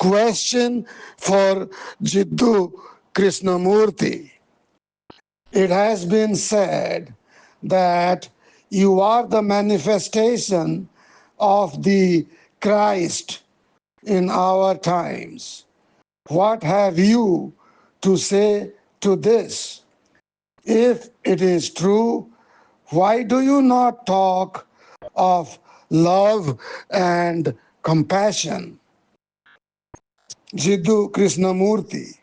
question for Jiddu Krishnamurti. It has been said that you are the manifestation of the Christ in our times. What have you to say to this? If it is true, why do you not talk of love and compassion? Jiddu Krishnamurti,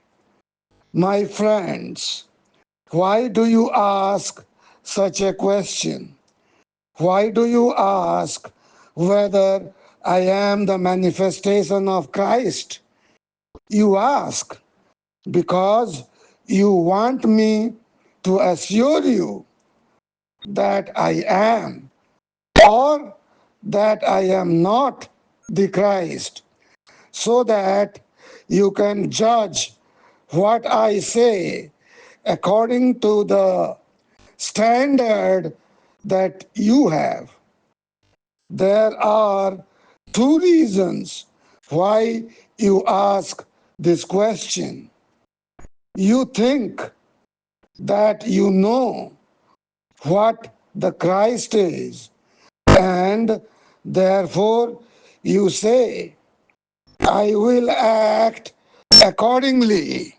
my friends, why do you ask such a question? Why do you ask whether I am the manifestation of Christ? You ask because you want me to assure you that I am or that I am not the Christ, so that you can judge what I say according to the standard that you have. There are two reasons why you ask this question. You think that you know what the Christ is, and therefore you say, I will act accordingly.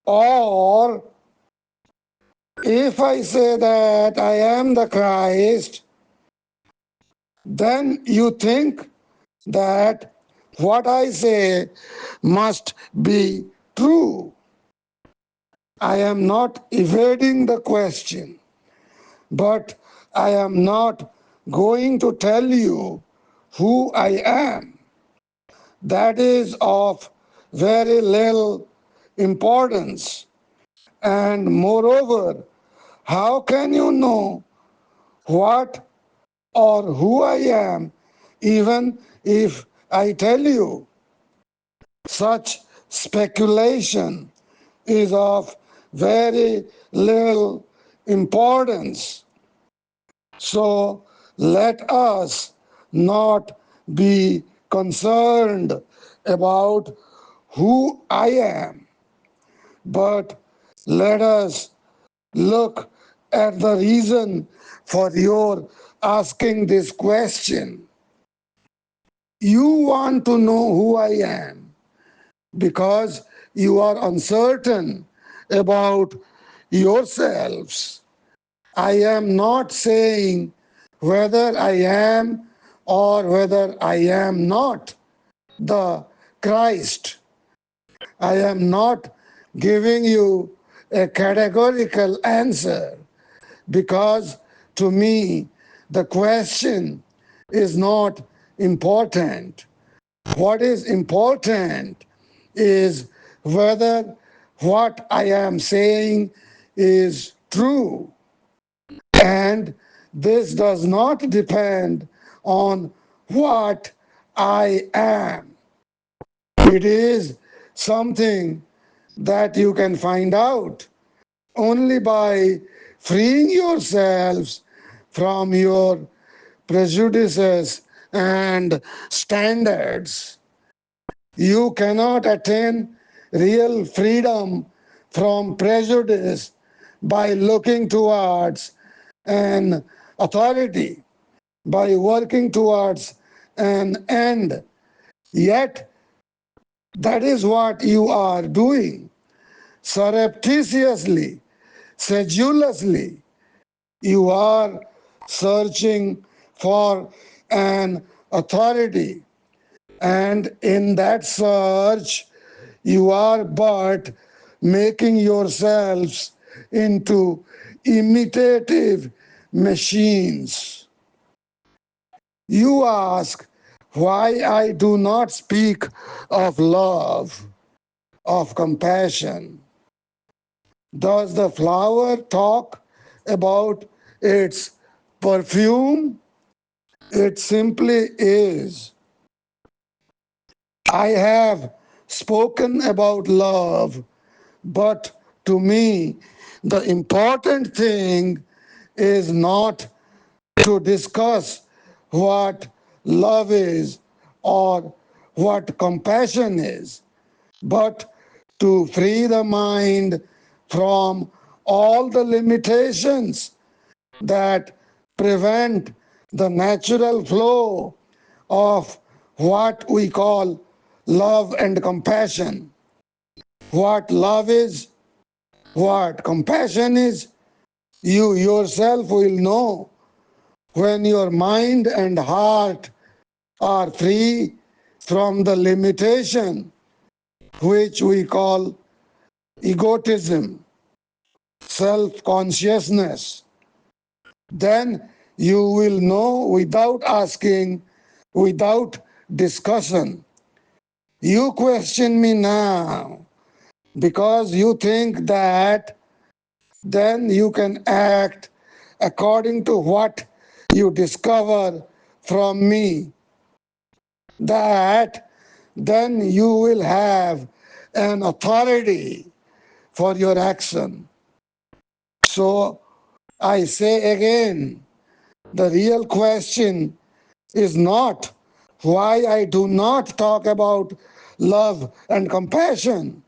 Or if I say that I am the Christ, then you think that what I say must be true. I am not evading the question, but I am not going to tell you who I am. That is of very little importance. And moreover, how can you know what or who I am even if I tell you? Such speculation is of very little importance. So let us not be concerned about who I am, but let us look at the reason for your asking this question. You want to know who I am because you are uncertain about yourselves. I am not saying whether I am or whether I am not the Christ. I am not giving you a categorical answer because to me the question is not important. What is important is whether what I am saying is true. And this does not depend on what I am. It is something that you can find out only by freeing yourselves from your prejudices and standards. You cannot attain real freedom from prejudice by looking towards an authority, by working towards an end. Yet, that is what you are doing. Surreptitiously, sedulously, you are searching for an authority. And in that search, you are but making yourselves into imitative machines. You ask why I do not speak of love, of compassion. Does the flower talk about its perfume? It simply is. I have spoken about love, but to me, the important thing is not to discuss what love is or what compassion is, but to free the mind from all the limitations that prevent the natural flow of what we call love and compassion. What love is, what compassion is, you yourself will know when your mind and heart are free from the limitation which we call egotism, self-consciousness. Then you will know without asking, without discussion. You question me now because you think that then you can act according to what you discover from me, that then you will have an authority for your action. So I say again, the real question is not why I do not talk about love and compassion,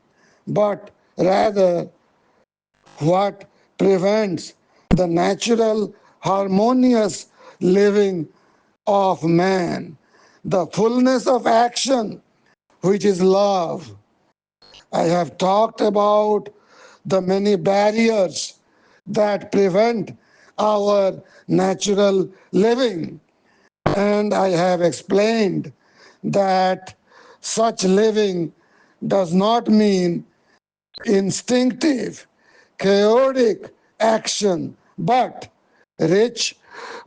but rather what prevents the natural, harmonious living of man, the fullness of action, which is love. I have talked about the many barriers that prevent our natural living, and I have explained that such living does not mean instinctive, chaotic action, but rich,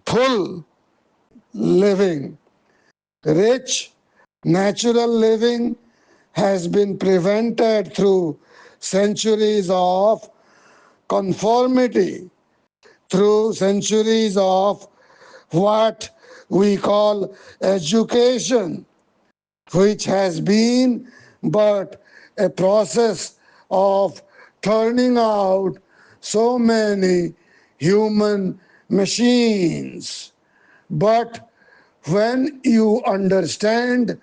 full living. Rich, natural living has been prevented through centuries of conformity, through centuries of what we call education, which has been but a process of turning out so many human machines. But when you understand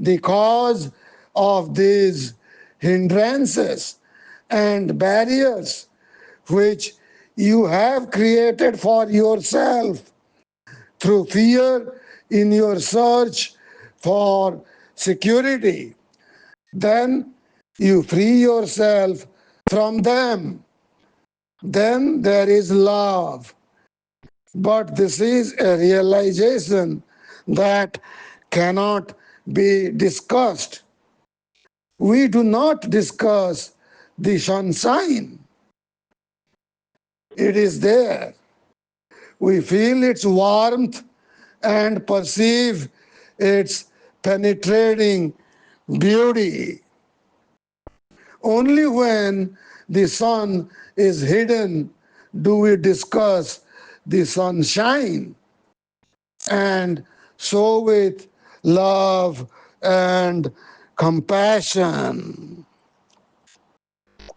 the cause of these hindrances and barriers which you have created for yourself through fear in your search for security, then you free yourself from them. Then there is love. But this is a realization that cannot be discussed. We do not discuss the sunshine. It is there. We feel its warmth and perceive its penetrating beauty. Only when the sun is hidden do we discuss the sunshine. And so with love and compassion.